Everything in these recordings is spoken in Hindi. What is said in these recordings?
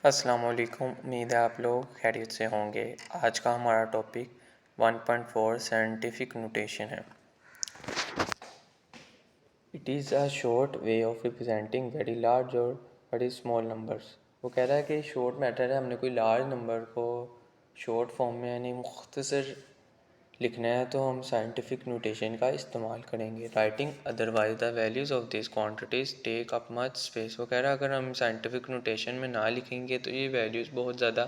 अस्सलाम वालेकुम। उम्मीद है आप लोग खैरियत से होंगे। आज का हमारा टॉपिक 1.4 साइंटिफिक नोटेशन है। It is a short way of representing very large और वेरी स्मॉल नंबर्स। वो कह रहा है कि शॉर्ट मैटर है, हमने कोई लार्ज नंबर को शॉर्ट फॉर्म में यानी मुख्तसर लिखना है तो हम साइंटिफिक नोटेशन का इस्तेमाल करेंगे। Writing otherwise the values of this quantities take up much space. वो कह रहा है अगर हम साइंटिफिक नोटेशन में ना लिखेंगे तो ये वैल्यूज़ बहुत ज़्यादा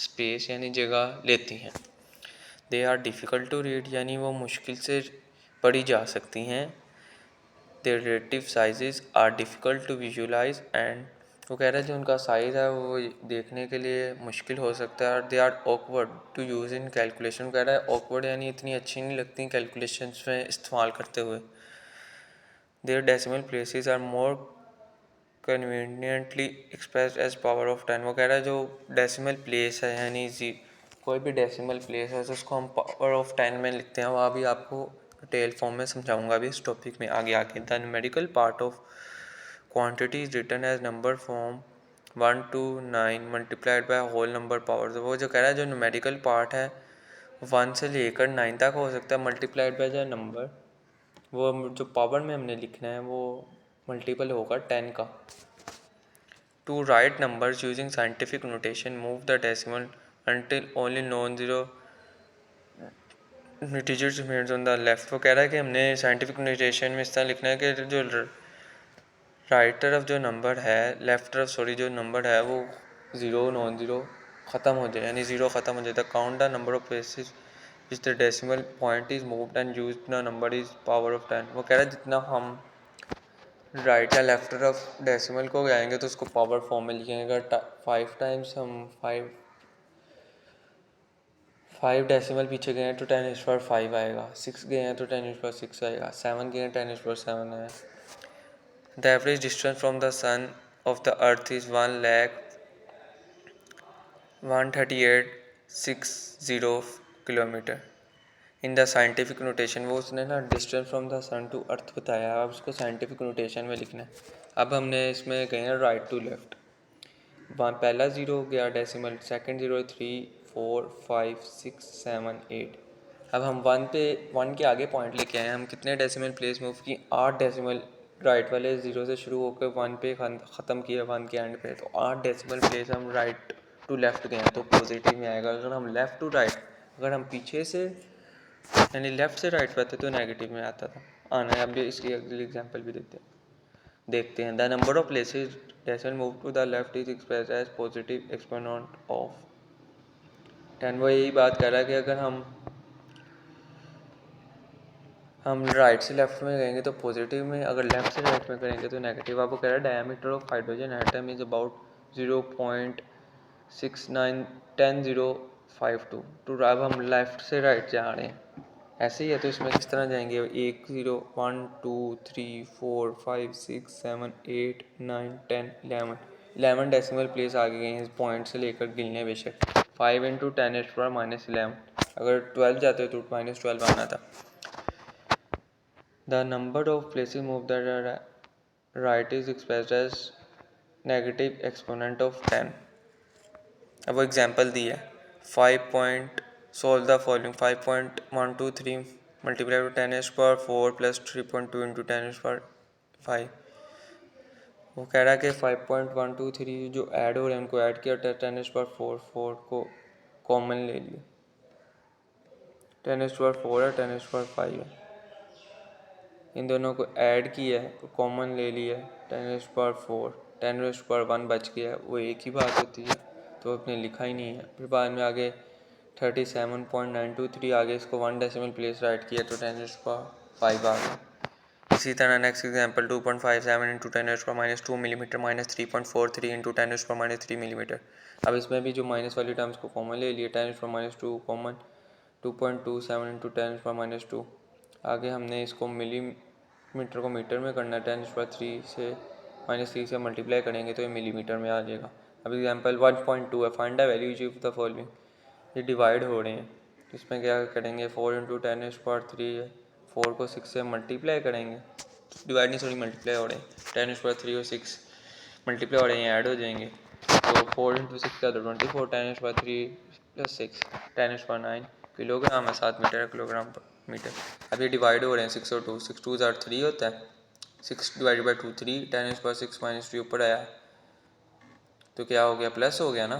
स्पेस यानी जगह लेती हैं। They are difficult to read यानी वो मुश्किल से पढ़ी जा सकती हैं। Their relative sizes are difficult to visualise and वो कह रहा है जो उनका साइज़ है वो देखने के लिए मुश्किल हो सकता है। और they are awkward to use in calculation. कह रहा है ऑकवर्ड यानी इतनी अच्छी नहीं लगती कैलकुलेशंस में इस्तेमाल करते हुए। Their decimal places are more conveniently expressed as power of 10। वो कह रहा है जो डेसिमल प्लेस है यानी कोई भी डेसिमल प्लेस है तो उसको हम पावर ऑफ 10 में लिखते हैं। वहाँ भी आपको डिटेल फॉर्म में समझाऊंगा अभी इस टॉपिक में आगे। The numerical part of quantity is written as number form 1 to 9 multiplied by whole number power. तो वो जो कह रहा है जो न्यूमेरिकल पार्ट है 1 से लेकर 9 तक हो सकता है मल्टीप्लाइड बाय जो नंबर, वो जो पावर में हमने लिखना है वो मल्टीपल होगा 10 का। To write numbers using scientific notation move the decimal until only non-zero digits remains on the left। वो कह रहा है कि हमने साइंटिफिक नोटेशन में इस तरह लिखना है कि जो राइट तरफ जो नंबर है जो नंबर है वो ज़ीरो नॉन ज़ीरो ख़त्म हो जाए यानी ज़ीरो ख़त्म हो जाए। The count the number of places which the decimal point is moved and use the number is power of 10। वो कह रहा है जितना हम राइट या लेफ्ट तरफ डेसिमल को जाएंगे तो उसको पावर फॉर्म में लिखेंगे। अगर 5 टाइम्स हम 5 डेसिमल पीछे गए हैं तो 10 इज पावर 5 आएगा। 6 गए हैं तो 10 इज पावर 6 आएगा। 7 गए हैं 10 इज पावर 7 आएगा। The average distance from the sun of the earth is 1,138,600 kilometre in the scientific notation. वो उसने ना distance from the sun to earth बताया, अब उसको साइंटिफिक नोटेशन में लिखना है। अब हमने इसमें गए हैं राइट टू लेफ्ट। वहाँ पहला ज़ीरो हो गया डेसिमल, सेकंड ज़ीरो 3 4 5 6 7 8। अब हम 1 के आगे पॉइंट लेके आए हैं। हम कितने डेसिमल प्लेस मूव की 8 डेसिमल राइट वाले ज़ीरो से शुरू होकर 1 पे ख़त्म किया 1 के एंड पे। तो 8 डेसिमल प्लेस हम राइट टू लेफ़्ट गए तो पॉजिटिव में आएगा। अगर हम लेफ़्ट टू राइट अगर हम पीछे से यानी लेफ़्ट से राइट पे आते तो नेगेटिव में आता था आना है। अब इसकी अगली एग्जांपल भी देखते हैं। The number of places decimal move to the left is express as positive exponent of 10। वो यही बात कर रहा है कि अगर हम राइट से लेफ्ट में करेंगे तो पॉजिटिव में, अगर लेफ्ट से राइट में करेंगे तो नेगेटिव। आपको कह रहा है diameter of hydrogen atom is about 0.691052। तो अब हम लेफ्ट से राइट जा रहे हैं ऐसे ही है तो इसमें किस तरह जाएंगे 1 0 1 2 3 4 5 6 7 8 9 10 11 डेसिमल प्लेस आगे गए हैं इस पॉइंट से लेकर गिनने बेशक। 5 इंटू 10⁻11 अगर 12 जाते तो -12 आना था। The number of places moved that are right is expressed as negative exponent of 10। अब वो एग्जाम्पल दी है solve the following 5.123 multiplied by 10⁻4 plus 3.2 into 10⁻5। वो कह रहा है कि 5.123 जो ऐड हो रहे हैं उनको ऐड किया 10⁻4 को कॉमन ले लिया। 10⁻4 है 10⁻5 है, इन दोनों को ऐड किया है तो कॉमन ले लिया 10⁻4 10⁻1 बच गया। वो एक ही बात होती है तो आपने लिखा ही नहीं है। फिर बाद में आगे 37.923 आगे इसको 1 डेसिमल प्लेस राइट किया तो 10⁻5 आ गया। इसी तरह next example 2.57 into 10⁻2 millimetre -3.43 into 10⁻3 millimetre. अब इसमें भी जो माइनस वाली टर्म्स को कॉमन ले लिए 10⁻2 कॉमन 2.27 इंटू 10⁻2। आगे हमने इसको मिलीमीटर को मीटर में करना है 10⁻3 से -3 से मल्टीप्लाई करेंगे तो ये मिलीमीटर में आ जाएगा। अब एग्जांपल 1.2 है find the value of the following. ये डिवाइड हो रहे हैं इसमें क्या करेंगे 4 इंटू 10⁻3 है 4 को 6 से मल्टीप्लाई करेंगे, डिवाइड नहीं सॉरी मल्टीप्लाई हो रहे हैं 10⁻3 और 6 मल्टीप्लाई हो रहे हैं ऐड हो जाएंगे तो 4 × 6 क्या होता है 24, 10⁻³ + 6 10⁻⁹ किलोग्राम है, 7 मीटर किलोग्राम पर मीटर। अब ये डिवाइड हो रहे हैं 6 और 2, 6 2 = 3 होता है, 6 / 2 3, 10⁻⁶ - 3 ऊपर आया तो क्या हो गया, प्लस हो गया ना,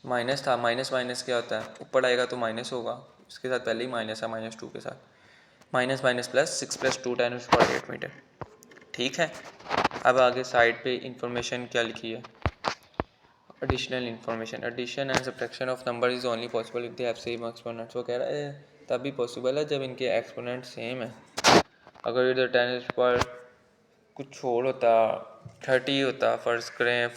माइनस था, माइनस माइनस क्या होता है, ऊपर आएगा तो माइनस होगा, उसके साथ पहले ही माइनस है, -2 के साथ, माइनस माइनस प्लस, 6 + 2 10⁻⁸ मीटर। ठीक है। अब आगे साइड पे इंफॉर्मेशन क्या लिखी है, additional information, addition and subtraction of number is only possible if they have same exponents. वो कह रहा है तभी पॉसिबल है जब इनके एक्सपोनेंट सेम है। अगर इधर 10 पर कुछ और होता, 30 होता फ़र्ज़ करें,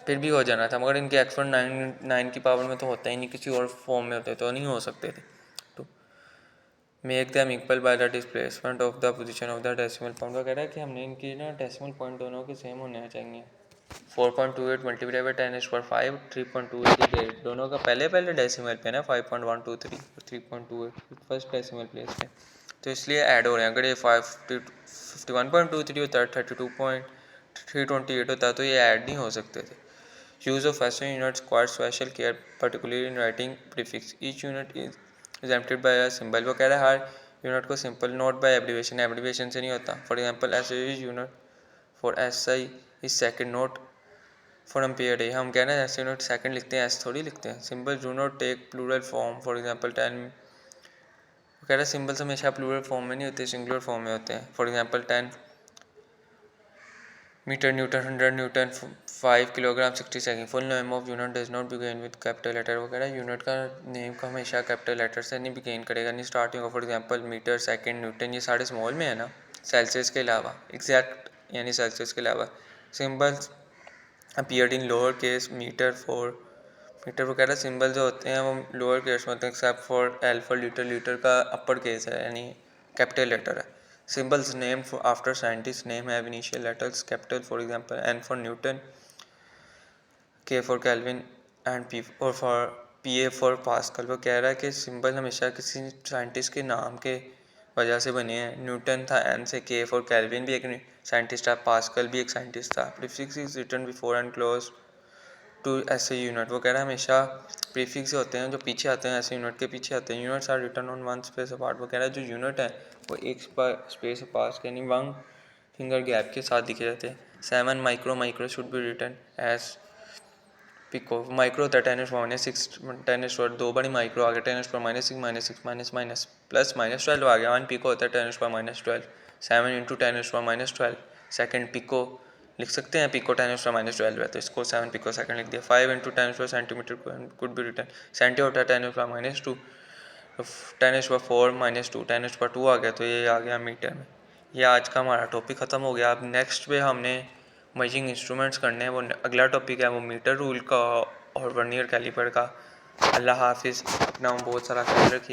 फिर भी हो जाना था, मगर इनके एक्सपोनेंट 9 की पावर में तो होता ही नहीं, किसी और फॉर्म में होते तो नहीं हो सकते थे। तो make them equal by the displacement of the position of the decimal point. वो कह रहा है कि हमने इनकी ना डेसिमल पॉइंट दोनों के सेम होने चाहिए। 4.28 मल्टीप्लाई बाई 10⁻⁵ 3.28 दोनों का पहले डेसिमल पे ना 5.123 और 3.28 फर्स्ट डेसिमल प्लेस पे, तो इसलिए ऐड हो रहे हैं। अगर ये 51.23 होता है, 32.328 होता है तो ये ऐड नहीं हो सकते थे। यूज़ ऑफ ऐसे units quite special care particularly in writing prefix, each unit is exempted by a symbol. वो कह रहा है हर यूनिट को simple note by abbreviation, abbreviation से नहीं होता। फॉर एग्जांपल ऐसे unit for SI is second, note for ampere day. हम कह रहे हैं ऐसे यूनिट सेकंड लिखते हैं, ऐसे थोड़ी लिखते हैं। Symbol do not take plural form, for example 10। वो कह रहा है सिंबल्स हमेशा प्लूरल फॉर्म में नहीं होते, सिंगुलर फॉर्म में होते हैं। For example 10 metre newton, 100 newton, 5 kilogram 60 second. Full name of unit does not begin with capital letter. वो कह रहा है यूनिट का नेम का हमेशा कैपिटल लेटर से नहीं बिगिन करेगा, नहीं स्टार्ट होगा। For example metre, second, newton, ये सारे स्मॉल में है ना, सेल्सियस के अलावा, एग्जैक्ट यानी सेल्सियस के अलावा। Symbols appeared in lower case, metre for metre. वो कह रहा है सिंबल जो होते हैं वो लोअर केस में होते हैं except for L for litre, litre का अपर केस है यानी कैपिटल लेटर है। Symbols named after scientists' name have initial letters capital, for example N for Newton, K for Kelvin and P for PA for Pascal। वो कह रहा है कि सिंबल हमेशा किसी साइंटिस्ट के नाम के वजह से बने हैं। न्यूटन था N से, K for Kelvin भी एक साइंटिस्ट था, पास्कल भी एक साइंटिस्ट था। Prefix is written before and close to ऐसे यूनिट। वो कह रहा है हमेशा प्रीफिक्स होते हैं जो पीछे आते हैं, ऐसे यूनिट के पीछे आते हैं। Units are written on one space apart. वो कह रहा है जो यूनिट है वो एक स्पेस अपार्ट यानी 1 फिंगर गैप के साथ दिखे जाते हैं। 7 micro should be written as pico. Micro होता है 10⁻⁻6, 10⁻2 बड़ी माइक्रो आ गया, 10⁻⁻6 -6 माइनस प्लस -12 आ गया। 1 पिको होता है 10⁻⁻12, 7 × 10⁻12 सेकेंड पिको लिख सकते हैं। पिको 10⁻12 है तो इसको 7 पिको सेकंड लिख दिया। 5 × 10 centimetre could be written, centi होता है 10⁻⁻2, 10⁻4 -2, 10⁻2 आ गया तो ये आ गया मीटर में। ये आज का हमारा टॉपिक ख़त्म हो गया। अब नेक्स्ट पे हमने मेजरिंग इंस्ट्रूमेंट्स करने हैं, वो अगला टॉपिक है वो मीटर रूल का और वर्नियर कैलिपर का। अल्लाह हाफिज़, अपना बहुत सारा ख्याल रखिए।